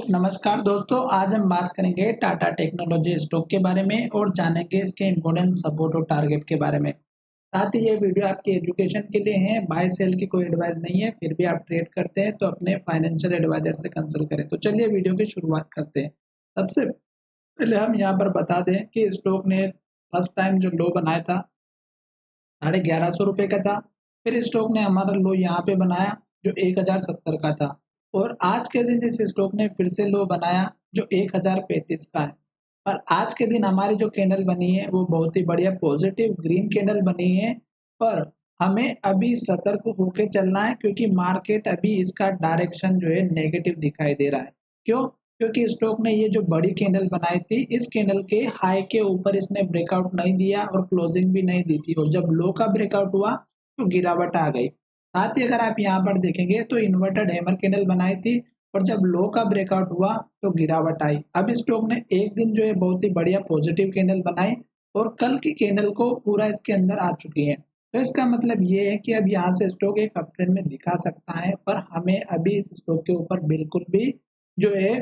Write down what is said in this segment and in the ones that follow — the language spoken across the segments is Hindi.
नमस्कार दोस्तों, आज हम बात करेंगे टाटा टेक्नोलॉजी स्टॉक के बारे में और जानेंगे इसके इम्पोर्टेंट सपोर्ट और टारगेट के बारे में। साथ ही ये वीडियो आपकी एजुकेशन के लिए है, बाय सेल की कोई एडवाइस नहीं है। फिर भी आप ट्रेड करते हैं तो अपने फाइनेंशियल एडवाइजर से कंसल्ट करें। तो चलिए वीडियो की शुरुआत करते हैं। सबसे पहले हम यहाँ पर बता दें कि स्टॉक ने फर्स्ट टाइम जो लो बनाया था 1150 रुपये का था। फिर स्टॉक ने हमारा लो यहाँ पे बनाया जो 1070 का था, और आज के दिन इस स्टॉक ने फिर से लो बनाया जो 1035 का है। और आज के दिन हमारी जो कैंडल बनी है वो बहुत ही बढ़िया पॉजिटिव ग्रीन कैंडल बनी है। पर हमें अभी सतर्क होकर चलना है, क्योंकि मार्केट अभी इसका डायरेक्शन जो है नेगेटिव दिखाई दे रहा है। क्यों? क्योंकि स्टॉक ने ये जो बड़ी कैंडल बनाई थी, इस कैंडल के हाई के ऊपर इसने ब्रेकआउट नहीं दिया और क्लोजिंग भी नहीं दी थी, और जब लो का ब्रेकआउट हुआ तो गिरावट आ गई। साथ ही अगर आप यहाँ पर देखेंगे तो इन्वर्टेड हैमर कैंडल बनाई थी, और जब लो का ब्रेकआउट हुआ तो गिरावट आई। अब स्टॉक ने एक दिन जो है बहुत ही बढ़िया पॉजिटिव कैंडल बनाई, और कल की कैंडल को पूरा इसके अंदर आ चुकी है। तो इसका मतलब ये है कि अब यहाँ से स्टॉक एक अप ट्रेंड में दिखा सकता है, पर हमें अभी इस स्टॉक के ऊपर बिल्कुल भी जो है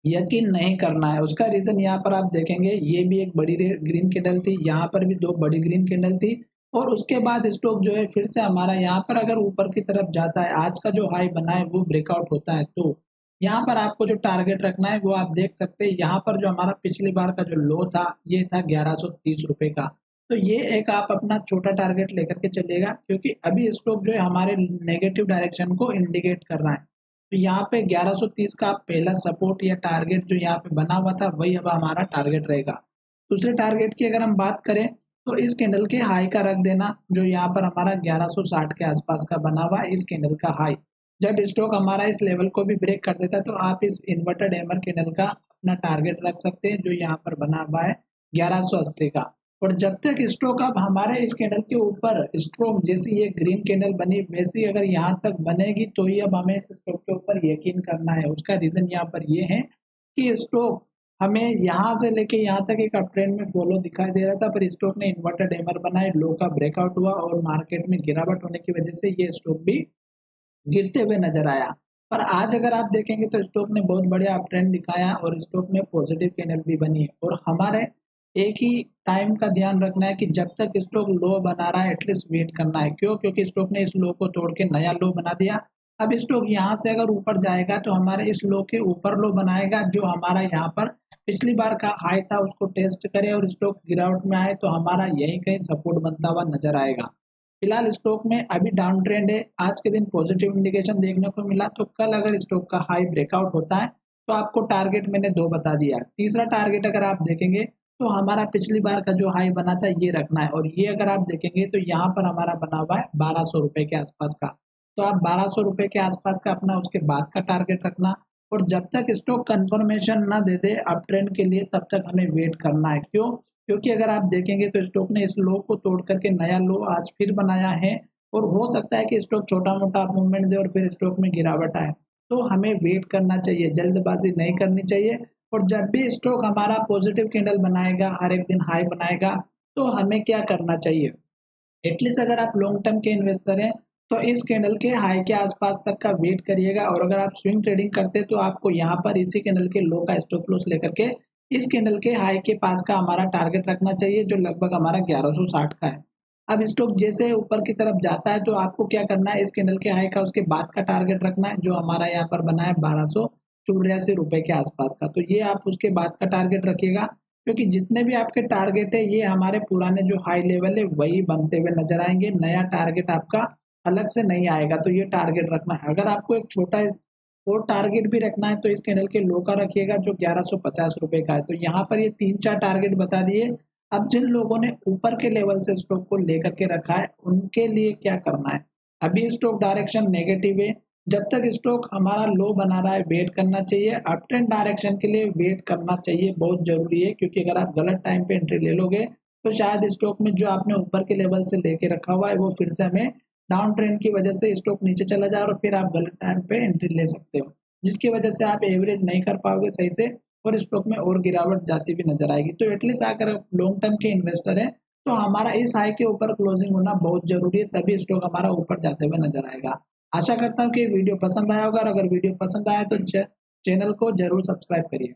यकीन नहीं करना है। उसका रीज़न यहाँ पर आप देखेंगे, ये भी एक बड़ी ग्रीन कैंडल थी, यहाँ पर भी 2 बड़ी ग्रीन कैंडल थी, और उसके बाद स्टॉक जो है फिर से हमारा यहाँ पर अगर ऊपर की तरफ जाता है, आज का जो हाई बना है वो ब्रेकआउट होता है, तो यहाँ पर आपको जो टारगेट रखना है वो आप देख सकते हैं। यहाँ पर जो हमारा पिछली बार का जो लो था, ये था 1130 रुपये का। तो ये एक आप अपना छोटा टारगेट लेकर के चलिएगा, क्योंकि अभी स्टॉक जो है हमारे नेगेटिव डायरेक्शन को इंडिकेट कर रहा है। तो यहाँ पे 1130 का पहला सपोर्ट या टारगेट जो यहाँ पे बना हुआ था, वही अब हमारा टारगेट रहेगा। दूसरे टारगेट की अगर हम बात करें तो इस कैंडल के हाई का रख देना, जो यहाँ पर हमारा 1160 के आसपास का बना हुआ है, इस कैंडल का हाई। जब स्टॉक हमारा इस लेवल को भी ब्रेक कर देता है तो आप इस इन्वर्टेड हैमर कैंडल का अपना टारगेट रख सकते हैं, जो यहाँ पर बना हुआ है 1180 का। और जब तक स्टॉक अब हमारे इस कैंडल के ऊपर स्ट्रॉन्ग, जैसी ये ग्रीन कैंडल बनी वैसी अगर यहाँ तक बनेगी, तो ही अब हमें इस स्टॉक के ऊपर यकीन करना है। उसका रीजन यहाँ पर ये है कि स्टॉक हमें यहाँ से लेके यहाँ तक एक अप ट्रेंड में फॉलो दिखाई दे रहा था, पर स्टॉक ने इन्वर्टेड हैमर बनाए, लो का ब्रेकआउट हुआ, और मार्केट में गिरावट होने की वजह से ये स्टॉक भी गिरते हुए नजर आया। पर आज अगर आप देखेंगे तो स्टॉक ने बहुत बढ़िया अप ट्रेंड दिखाया, और स्टॉक में पॉजिटिव कैंडल भी बनी है। और हमारे एक ही टाइम का ध्यान रखना है कि जब तक स्टॉक लो बना रहा है एटलीस्ट वेट करना है। क्यों? क्योंकि स्टॉक ने इस लो को तोड़ के नया लो बना दिया। अब स्टॉक यहाँ से अगर ऊपर जाएगा तो हमारे इस लो के ऊपर लो बनाएगा, जो हमारा यहाँ पर पिछली बार का हाई था उसको टेस्ट करे, और स्टॉक गिरावट में आए तो हमारा यही कहीं सपोर्ट बनता हुआ नजर आएगा। फिलहाल स्टॉक में अभी डाउन ट्रेंड है। आज के दिन पॉजिटिव इंडिकेशन देखने को मिला, तो कल अगर स्टॉक का हाई ब्रेकआउट होता है तो आपको टारगेट मैंने 2 बता दिया। तीसरा टारगेट अगर आप देखेंगे तो हमारा पिछली बार का जो हाई बना था ये रखना है, और ये अगर आप देखेंगे तो यहाँ पर हमारा बना हुआ है 1200 रुपये के आसपास का। तो आप 1200 रुपये के आसपास का अपना उसके बाद का टारगेट रखना, और जब तक स्टॉक कंफर्मेशन ना दे दे अप ट्रेंड के लिए तब तक हमें वेट करना है। क्यों? क्योंकि अगर आप देखेंगे तो स्टॉक ने इस लो को तोड़ करके नया लो आज फिर बनाया है, और हो सकता है कि स्टॉक छोटा-मोटा मूवमेंट दे और फिर स्टॉक में गिरावट आए। तो हमें वेट करना चाहिए, जल्दबाज़ी नहीं करनी चाहिए। और जब भी स्टॉक हमारा पॉजिटिव कैंडल बनाएगा, हर एक दिन हाई बनाएगा, तो हमें क्या करना चाहिए? एटलीस्ट अगर आप लॉन्ग टर्म के इन्वेस्टर हैं, तो इस कैंडल के हाई के आसपास तक का वेट करिएगा, और अगर आप स्विंग ट्रेडिंग करते हैं तो आपको यहाँ पर इसी कैंडल के लो का स्टॉप लॉस लेकर के इस कैंडल के हाई के पास का हमारा टारगेट रखना चाहिए, जो लगभग हमारा 1160 का है। अब स्टॉक जैसे ऊपर की तरफ जाता है तो आपको क्या करना है, इस कैंडल के हाई का उसके बाद का टारगेट रखना है, जो हमारा यहाँ पर बना है 1284 रुपए के आसपास का। तो ये आप उसके बाद का टारगेट रखिएगा, क्योंकि जितने भी आपके टारगेट है ये हमारे पुराने जो हाई लेवल है वही बनते हुए नजर आएंगे। नया टारगेट आपका अलग से नहीं आएगा, तो ये टारगेट रखना है। अगर आपको एक छोटा और टारगेट भी रखना है तो इस कैंडल के लो का रखिएगा, जो 1150 रुपए का है। तो यहाँ पर ये 3-4 टारगेट बता दिए। अब जिन लोगों ने ऊपर के लेवल से स्टॉक को लेकर के रखा है उनके लिए क्या करना है? अभी स्टॉक डायरेक्शन नेगेटिव है, जब तक स्टॉक हमारा लो बना रहा है वेट करना चाहिए। अप ट्रेंड डायरेक्शन के लिए वेट करना चाहिए, बहुत ज़रूरी है, क्योंकि अगर आप गलत टाइम पे एंट्री ले लोगे तो शायद स्टॉक में जो आपने ऊपर के लेवल से लेके रखा हुआ है वो फिर से हमें डाउन ट्रेंड की वजह से स्टॉक नीचे चला जाए, और फिर आप गलत टाइम पे एंट्री ले सकते हो, जिसकी वजह से आप एवरेज नहीं कर पाओगे सही से, और स्टॉक में और गिरावट जाती भी नजर आएगी। तो एटलीस्ट अगर लॉन्ग टर्म के इन्वेस्टर हैं तो हमारा इस हाई के ऊपर क्लोजिंग होना बहुत जरूरी है, तभी स्टॉक हमारा ऊपर जाते हुए नजर आएगा। आशा करता हूँ कि वीडियो पसंद आया होगा, और अगर वीडियो पसंद आया तो चैनल को जरूर सब्सक्राइब करिए।